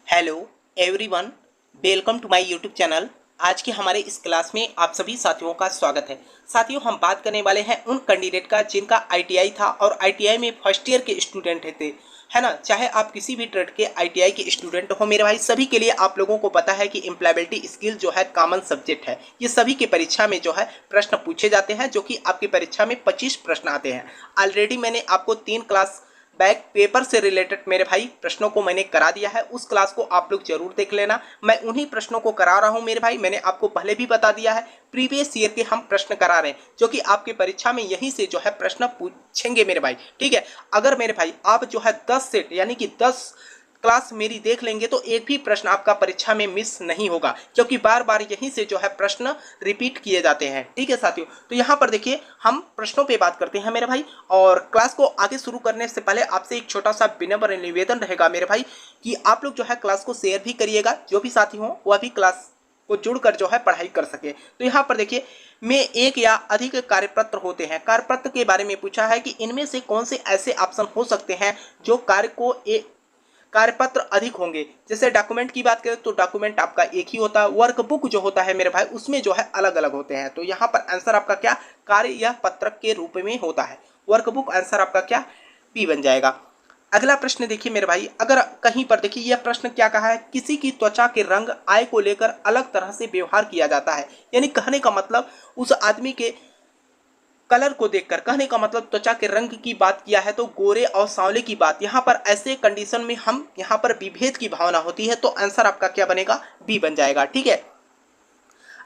Hello everyone, welcome to my YouTube channel. आज के हमारे इस क्लास में आप सभी साथियों का स्वागत है। साथियों, हम बात करने वाले हैं उन कैंडिडेट का जिनका आईटीआई था और आईटीआई में फर्स्ट ईयर के स्टूडेंट थे, है ना। चाहे आप किसी भी ट्रेड के आईटीआई के स्टूडेंट हो मेरे भाई, सभी के लिए आप लोगों को पता है कि एम्प्लॉयबिलिटी स्किल जो है कॉमन सब्जेक्ट है। ये सभी के परीक्षा में जो है प्रश्न पूछे जाते हैं, जो कि आपकी परीक्षा में 25 प्रश्न आते हैं। ऑलरेडी मैंने आपको 3 क्लास बैक पेपर से रिलेटेड मेरे भाई प्रश्नों को मैंने करा दिया है। उस क्लास को आप लोग जरूर देख लेना। मैं उन्हीं प्रश्नों को करा रहा हूं मेरे भाई। मैंने आपको पहले भी बता दिया है, प्रीवियस ईयर के हम प्रश्न करा रहे हैं, जो कि आपके परीक्षा में यहीं से जो है प्रश्न पूछेंगे मेरे भाई। ठीक है, अगर मेरे भाई आप जो है 10 सेट यानी कि 10 क्लास मेरी देख लेंगे तो एक भी प्रश्न आपका परीक्षा में मिस नहीं होगा, क्योंकि बार बार यहीं से जो है प्रश्न रिपीट किए जाते हैं। ठीक है साथियों, तो यहाँ पर देखिए हम प्रश्नों पे बात करते हैं मेरे भाई। और क्लास को आगे शुरू करने से पहले आपसे एक छोटा सा विनम्र निवेदन रहेगा मेरे भाई कि आप लोग जो है क्लास को शेयर भी करिएगा। जो भी साथी हो वह भी क्लास को जुड़कर जो है पढ़ाई कर सके। तो यहाँ पर देखिए, में एक या अधिक कार्यपत्र होते हैं। कार्यपत्र के बारे में पूछा है कि इनमें से कौन से ऐसे ऑप्शन हो सकते हैं जो कार्यपत्र अधिक होंगे। जैसे डॉक्यूमेंट की बात करें तो डॉक्यूमेंट आपका एक ही होता है। वर्कबुक जो होता है मेरे भाई, उसमें जो है अलग अलग होते हैं। तो यहाँ पर आंसर आपका क्या कार्य या पत्रक के रूप में होता है। वर्कबुक आंसर आपका क्या बी बन जाएगा। अगला प्रश्न देखिए मेरे भाई, अगर कहीं पर देखिए यह प्रश्न क्या कहा है, किसी की त्वचा के रंग आय को लेकर अलग तरह से व्यवहार किया जाता है। यानी कहने का मतलब उस आदमी के कलर को देखकर, कहने का मतलब त्वचा के रंग की बात किया है तो गोरे और सांवले की बात। यहाँ पर ऐसे कंडीशन में हम यहाँ पर विभेद की भावना होती है, तो आंसर आपका क्या बनेगा बी बन जाएगा। ठीक है,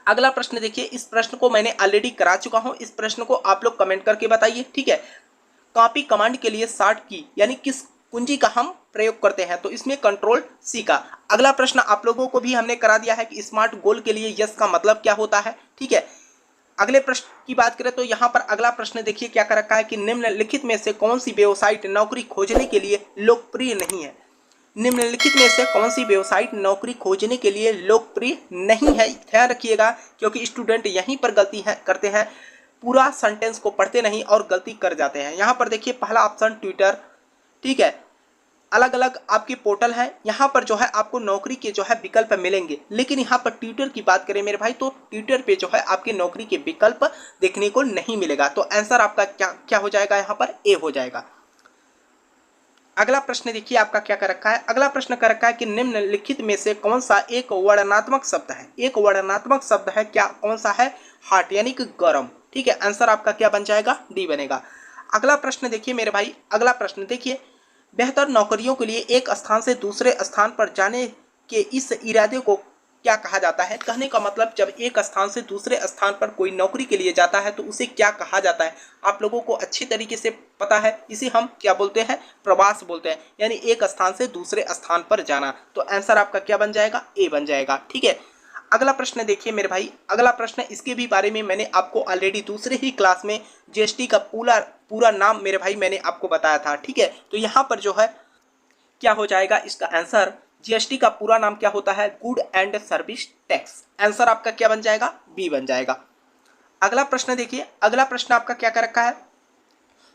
अगला प्रश्न देखिए, इस प्रश्न को मैंने ऑलरेडी करा चुका हूं। इस प्रश्न को आप लोग कमेंट करके बताइए। ठीक है, कॉपी कमांड के लिए शॉर्ट की यानी किस कुंजी का हम प्रयोग करते हैं, तो इसमें कंट्रोल सी का। अगला प्रश्न आप लोगों को भी हमने करा दिया है कि स्मार्ट गोल के लिए यस का मतलब क्या होता है। ठीक है, अगले प्रश्न की बात करें तो यहाँ पर अगला प्रश्न देखिए क्या कर रखा है कि निम्नलिखित में से कौन सी वेबसाइट नौकरी खोजने के लिए लोकप्रिय नहीं है। निम्नलिखित में से कौन सी वेबसाइट नौकरी खोजने के लिए लोकप्रिय नहीं है। ध्यान रखिएगा, क्योंकि स्टूडेंट यहीं पर गलती करते हैं, पूरा सेंटेंस को पढ़ते नहीं और गलती कर जाते हैं। यहाँ पर देखिए पहला ऑप्शन ट्विटर। ठीक है, अलग अलग आपके पोर्टल है, यहाँ पर जो है आपको नौकरी के जो है विकल्प मिलेंगे। लेकिन यहाँ पर ट्विटर की बात करें मेरे भाई, तो ट्विटर पे जो है आपके नौकरी के विकल्प देखने को नहीं मिलेगा। तो आंसर आपका क्या हो जाएगा, यहाँ पर ए हो जाएगा। अगला प्रश्न देखिए आपका क्या कर रखा है। अगला प्रश्न कर रखा है कि निम्नलिखित में से कौन सा एक वर्णनात्मक शब्द है। एक वर्णनात्मक शब्द है क्या, कौन सा है, हॉट यानी कि गर्म। ठीक है, आंसर आपका क्या बन जाएगा, डी बनेगा। अगला प्रश्न देखिए मेरे भाई, अगला प्रश्न देखिए, बेहतर नौकरियों के लिए एक स्थान से दूसरे स्थान पर जाने के इस इरादे को क्या कहा जाता है। कहने का मतलब जब एक स्थान से दूसरे स्थान पर कोई नौकरी के लिए जाता है तो उसे क्या कहा जाता है, आप लोगों को अच्छी तरीके से पता है। इसे हम क्या बोलते हैं, प्रवास बोलते हैं, यानी एक स्थान से दूसरे स्थान पर जाना। तो आंसर आपका क्या बन जाएगा, ए बन जाएगा। ठीक है, अगला प्रश्न देखिए मेरे भाई, अगला प्रश्न इसके भी बारे में मैंने आपको ऑलरेडी दूसरे ही क्लास में जीएसटी का पूरा नाम मेरे भाई मैंने आपको बताया था। ठीक है, तो यहाँ पर जो है क्या हो जाएगा इसका आंसर, जीएसटी का पूरा नाम क्या होता है, good and service tax. Answer आपका क्या बन जाएगा, बी बन जाएगा। अगला प्रश्न देखिए, अगला प्रश्न आपका क्या कर रखा है,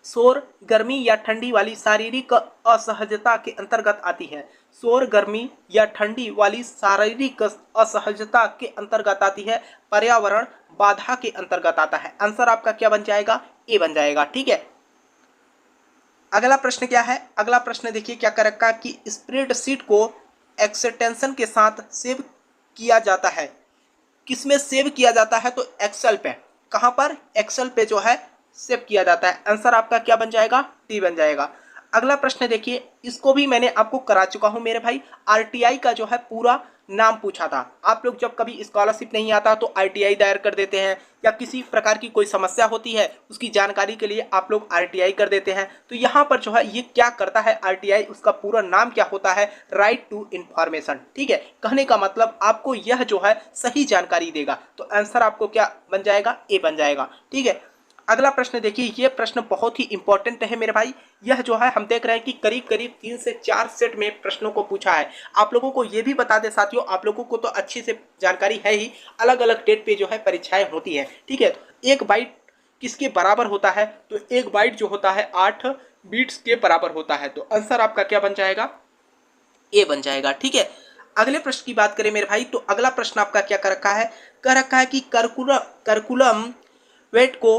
शोर गर्मी या ठंडी वाली शारीरिक असहजता के अंतर्गत आती है। शोर गर्मी या ठंडी वाली शारीरिक असहजता के अंतर्गत आती है, पर्यावरण बाधा के अंतर्गत आता है। आंसर आपका क्या बन जाएगा, ए बन जाएगा। ठीक है, अगला प्रश्न क्या है, अगला प्रश्न देखिए क्या कर रखा कि स्प्रेडशीट को एक्सटेंशन के साथ सेव किया जाता है। किसमें सेव किया जाता है, तो एक्सेल पे। कहां पर, एक्सेल पे जो है सेव किया जाता है। आंसर आपका क्या बन जाएगा, डी बन जाएगा। अगला प्रश्न देखिए, इसको भी मैंने आपको करा चुका हूं मेरे भाई। आरटीआई का जो है पूरा नाम पूछा था। आप लोग जब कभी स्कॉलरशिप नहीं आता तो आरटीआई दायर कर देते हैं, या किसी प्रकार की कोई समस्या होती है उसकी जानकारी के लिए आप लोग आरटीआई कर देते हैं। तो यहाँ पर जो है ये क्या करता है आरटीआई, उसका पूरा नाम क्या होता है, राइट टू इंफॉर्मेशन। ठीक है, कहने का मतलब आपको यह जो है सही जानकारी देगा। तो आंसर आपको क्या बन जाएगा, ए बन जाएगा। ठीक है, अगला प्रश्न देखिए, ये प्रश्न बहुत ही इंपॉर्टेंट है मेरे भाई। यह जो है हम देख रहे हैं कि करीब करीब 3 से 4 सेट में प्रश्नों को पूछा है। आप लोगों को ये भी बता दें साथियों, आप लोगों को तो अच्छी से जानकारी है ही, अलग अलग डेट पे जो है परीक्षाएं होती हैं। ठीक है, एक बाइट किसके बराबर होता है, तो एक बाइट जो होता है 8 बीट्स के बराबर होता है। तो आंसर आपका क्या बन जाएगा, ए बन जाएगा। ठीक है, अगले प्रश्न की बात करें मेरे भाई तो अगला प्रश्न आपका क्या कर रखा है, कह रखा है कि कर्कुलम वेट को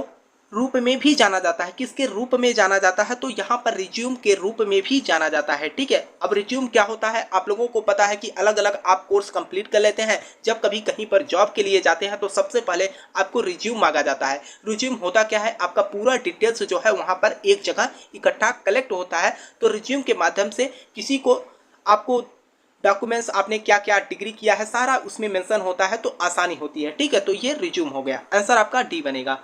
रूप में भी जाना जाता है। किसके रूप में जाना जाता है, तो यहाँ पर रिज्यूम के रूप में भी जाना जाता है। ठीक है, अब रिज्यूम क्या होता है आप लोगों को पता है कि अलग अलग आप कोर्स कंप्लीट कर लेते हैं, जब कभी कहीं पर जॉब के लिए जाते हैं तो सबसे पहले आपको रिज्यूम मांगा जाता है। रिज्यूम होता क्या है, आपका पूरा डिटेल्स जो है वहाँ पर एक जगह इकट्ठा कलेक्ट होता है। तो रिज्यूम के माध्यम से किसी को आपको डॉक्यूमेंट्स आपने क्या क्या डिग्री किया है सारा उसमें मेंशन होता है, तो आसानी होती है। ठीक है, तो ये रिज्यूम हो गया, आंसर आपका डी बनेगा।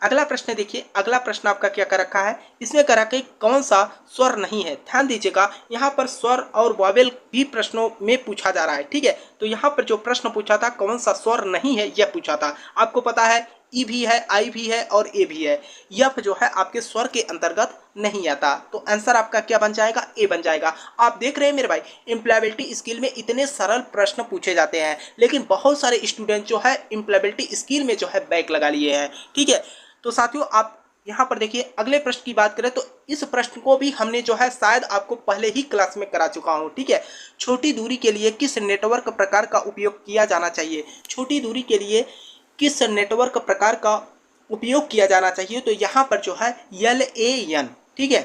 अगला प्रश्न देखिए, अगला प्रश्न आपका क्या कर रखा है, इसमें कर रखा है कौन सा स्वर नहीं है। ध्यान दीजिएगा, यहाँ पर स्वर और वॉवेल भी प्रश्नों में पूछा जा रहा है। ठीक है, तो यहाँ पर जो प्रश्न पूछा था कौन सा स्वर नहीं है यह पूछा था। आपको पता है ई भी है, आई भी है और ए भी है। यह जो है आपके स्वर के अंतर्गत नहीं आता, तो आंसर आपका क्या बन जाएगा, ए बन जाएगा। आप देख रहे हैं मेरे भाई, एम्प्लॉयबिलिटी स्किल में इतने सरल प्रश्न पूछे जाते हैं, लेकिन बहुत सारे स्टूडेंट जो है एम्प्लॉयबिलिटी स्किल में जो है बैक लगा लिए हैं। ठीक है, तो साथियों आप यहाँ पर देखिए अगले प्रश्न की बात करें तो इस प्रश्न को भी हमने जो है शायद आपको पहले ही क्लास में करा चुका हूँ। ठीक है, छोटी दूरी के लिए किस नेटवर्क प्रकार का उपयोग किया जाना चाहिए। छोटी दूरी के लिए किस नेटवर्क प्रकार का उपयोग किया जाना चाहिए, तो यहाँ पर जो है LAN। ठीक है,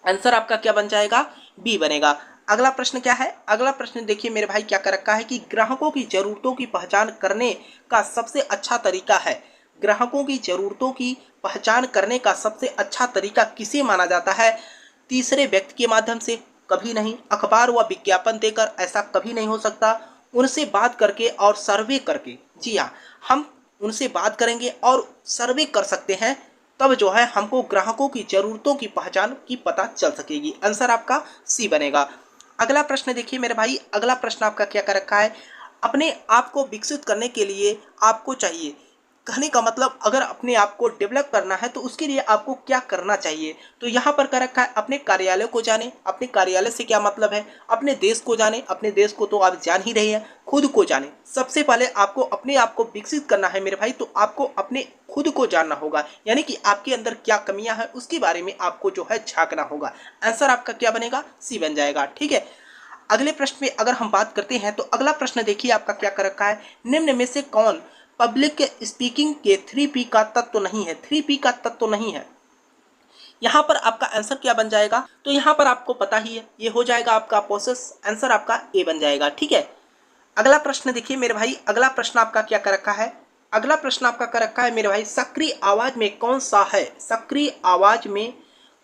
आंसर आपका क्या बन जाएगा, बी बनेगा। अगला प्रश्न क्या है, अगला प्रश्न देखिए मेरे भाई क्या कर रखा है कि ग्राहकों की जरूरतों की पहचान करने का सबसे अच्छा तरीका है। ग्राहकों की जरूरतों की पहचान करने का सबसे अच्छा तरीका किसे माना जाता है, तीसरे व्यक्ति के माध्यम से, कभी नहीं। अखबार व विज्ञापन देकर, ऐसा कभी नहीं हो सकता। उनसे बात करके और सर्वे करके, जी हाँ, हम उनसे बात करेंगे और सर्वे कर सकते हैं, तब जो है हमको ग्राहकों की जरूरतों की पहचान की पता चल सकेगी। आंसर आपका सी बनेगा। अगला प्रश्न देखिए मेरे भाई, अगला प्रश्न आपका क्या कर रखा है, अपने आप को विकसित करने के लिए आपको चाहिए। कहने का मतलब अगर अपने आप को डेवलप करना है तो उसके लिए आपको क्या करना चाहिए, तो यहाँ पर कर रखा है अपने कार्यालय को जाने। अपने कार्यालय से क्या मतलब है, अपने देश को जाने। अपने देश को तो आप जान ही रहे हैं, खुद को जाने। सबसे पहले आपको अपने आप को विकसित करना है मेरे भाई, तो आपको अपने खुद को जानना होगा, यानी कि आपके अंदर क्या कमियां हैं उसके बारे में आपको जो है झांकना होगा। आंसर आपका क्या बनेगा, सी बन जाएगा। ठीक है, अगले प्रश्न में अगर हम बात करते हैं तो अगला प्रश्न देखिए आपका क्या कर रखा है, निम्न में से कौन पब्लिक स्पीकिंग के 3P का तत्व नहीं है। 3P का तत्व नहीं है, यहाँ पर आपका आंसर क्या बन जाएगा, तो यहाँ पर आपको पता ही है, ये हो जाएगा आपका प्रोसेस। आंसर आपका ए बन जाएगा। ठीक है, अगला प्रश्न देखिए मेरे भाई, अगला प्रश्न आपका क्या कर रखा है, अगला प्रश्न आपका कर रखा है मेरे भाई, सक्रिय आवाज में कौन सा है। सक्रिय आवाज में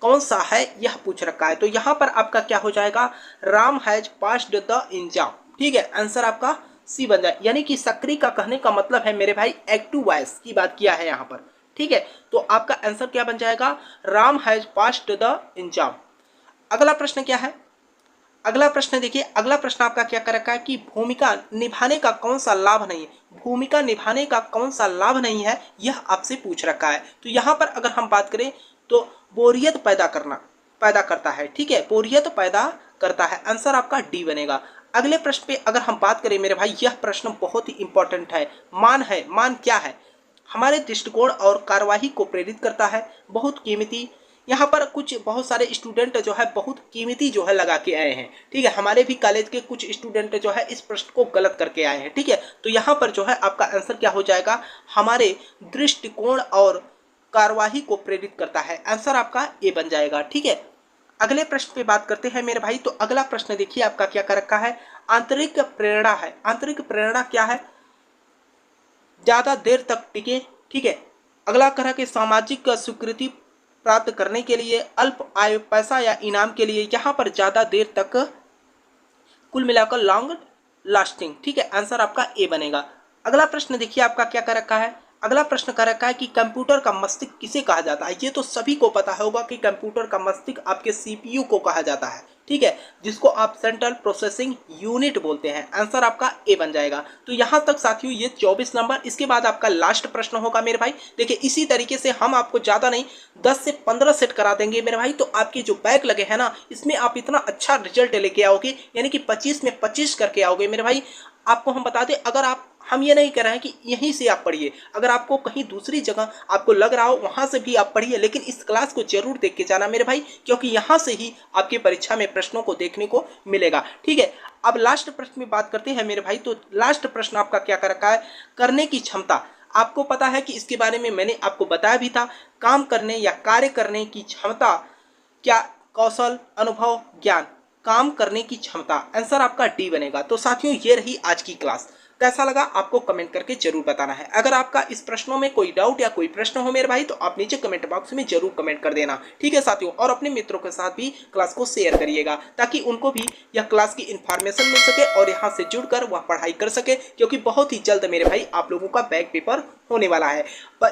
कौन सा है यह पूछ रखा है, तो यहाँ पर आपका क्या हो जाएगा, Ram has passed the exam. ठीक है, आंसर आपका सी बन जाए, यानी कि सक्रिय का कहने का मतलब है मेरे भाई एक्टिव वॉइस की बात किया है यहाँ पर। ठीक है, तो आपका आंसर क्या बन जाएगा, Ram has passed the exam. अगला प्रश्न क्या है, अगला प्रश्न देखिए, अगला प्रश्न आपका क्या कर रखा है कि भूमिका निभाने का कौन सा लाभ नहीं है। भूमिका निभाने का कौन सा लाभ नहीं है यह आपसे पूछ रखा है, तो यहाँ पर अगर हम बात करें तो बोरियत पैदा करता है। ठीक है, बोरियत पैदा करता है। आंसर आपका डी बनेगा। अगले प्रश्न पे अगर हम बात करें मेरे भाई, यह प्रश्न बहुत ही इंपॉर्टेंट है। मान है, मान क्या है, हमारे दृष्टिकोण और कार्यवाही को प्रेरित करता है। बहुत कीमती, यहाँ पर कुछ बहुत सारे स्टूडेंट जो है बहुत कीमती जो है लगा के आए हैं। ठीक है, हमारे भी कॉलेज के कुछ स्टूडेंट जो है इस प्रश्न को गलत करके आए हैं। ठीक है, तो यहाँ पर जो है आपका आंसर क्या हो जाएगा, हमारे दृष्टिकोण और कार्यवाही को प्रेरित करता है। आंसर आपका ए बन जाएगा। ठीक है, अगले प्रश्न पे बात करते हैं मेरे भाई, तो अगला प्रश्न देखिए आपका क्या कर रखा है, आंतरिक प्रेरणा है। आंतरिक प्रेरणा क्या है, ज्यादा देर तक टिके। ठीक है, अगला तरह के सामाजिक स्वीकृति प्राप्त करने के लिए, अल्प आय, पैसा या इनाम के लिए, यहाँ पर ज्यादा देर तक, कुल मिलाकर लॉन्ग लास्टिंग। ठीक है, आंसर आपका ए बनेगा। अगला प्रश्न देखिए आपका क्या कर रखा है, अगला प्रश्न कर रखा है कि कंप्यूटर का मस्तिष्क किसे कहा जाता है। ये तो सभी को पता होगा कि कंप्यूटर का मस्तिष्क आपके CPU को कहा जाता है। ठीक है, जिसको आप सेंट्रल प्रोसेसिंग यूनिट बोलते हैं। आंसर आपका ए बन जाएगा। तो यहाँ तक साथियों ये 24 नंबर, इसके बाद आपका लास्ट प्रश्न होगा मेरे भाई। देखिए इसी तरीके से हम आपको ज़्यादा नहीं 10 से 15 सेट करा देंगे मेरे भाई, तो आपके जो बैक लगे हैं ना, इसमें आप इतना अच्छा रिजल्ट लेके आओगे, यानी कि 25 में 25 करके आओगे मेरे भाई। आपको हम बता दें, अगर आप हम ये नहीं कह रहे हैं कि यहीं से आप पढ़िए, अगर आपको कहीं दूसरी जगह आपको लग रहा हो वहाँ से भी आप पढ़िए, लेकिन इस क्लास को जरूर देख के जाना मेरे भाई, क्योंकि यहाँ से ही आपकी परीक्षा में प्रश्नों को देखने को मिलेगा। ठीक है, अब लास्ट प्रश्न में बात करते हैं मेरे भाई। तो लास्ट प्रश्न आपका क्या कर रखा है, करने की क्षमता। आपको पता है कि इसके बारे में मैंने आपको बताया भी था, काम करने या कार्य करने की क्षमता, क्या कौशल, अनुभव, ज्ञान, काम करने की क्षमता। आंसर आपका डी बनेगा। तो साथियों ये रही आज की क्लास, कैसा लगा आपको कमेंट करके जरूर बताना है। अगर आपका इस प्रश्नों में कोई डाउट या कोई प्रश्न हो मेरे भाई तो आप नीचे कमेंट बॉक्स में जरूर कमेंट कर देना। ठीक है साथियों, और अपने मित्रों के साथ भी क्लास को शेयर करिएगा ताकि उनको भी यह क्लास की इन्फॉर्मेशन मिल सके और यहाँ से जुड़कर वह पढ़ाई कर सके, क्योंकि बहुत ही जल्द मेरे भाई आप लोगों का बैक पेपर होने वाला है।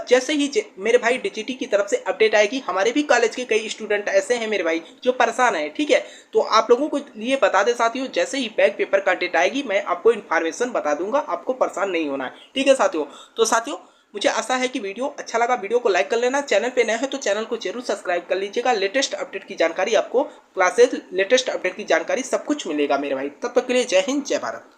जैसे ही मेरे भाई डीजीटी की तरफ से अपडेट आएगी, हमारे भी कॉलेज के कई स्टूडेंट ऐसे हैं मेरे भाई जो परेशान है। ठीक है, तो आप लोगों को लिए बता दे साथियों, जैसे ही बैक पेपर का डेट आएगी मैं आपको इन्फॉर्मेशन बता दूंगा, आपको परेशान नहीं होना है। ठीक है साथियों, तो साथियों मुझे आशा है कि वीडियो अच्छा लगा, वीडियो को लाइक कर लेना, चैनल पे नए हैं तो चैनल को जरूर सब्सक्राइब कर लीजिएगा। लेटेस्ट अपडेट की जानकारी आपको, क्लासेस लेटेस्ट अपडेट की जानकारी सब कुछ मिलेगा मेरे भाई। तब तक के लिए जय हिंद, जय भारत।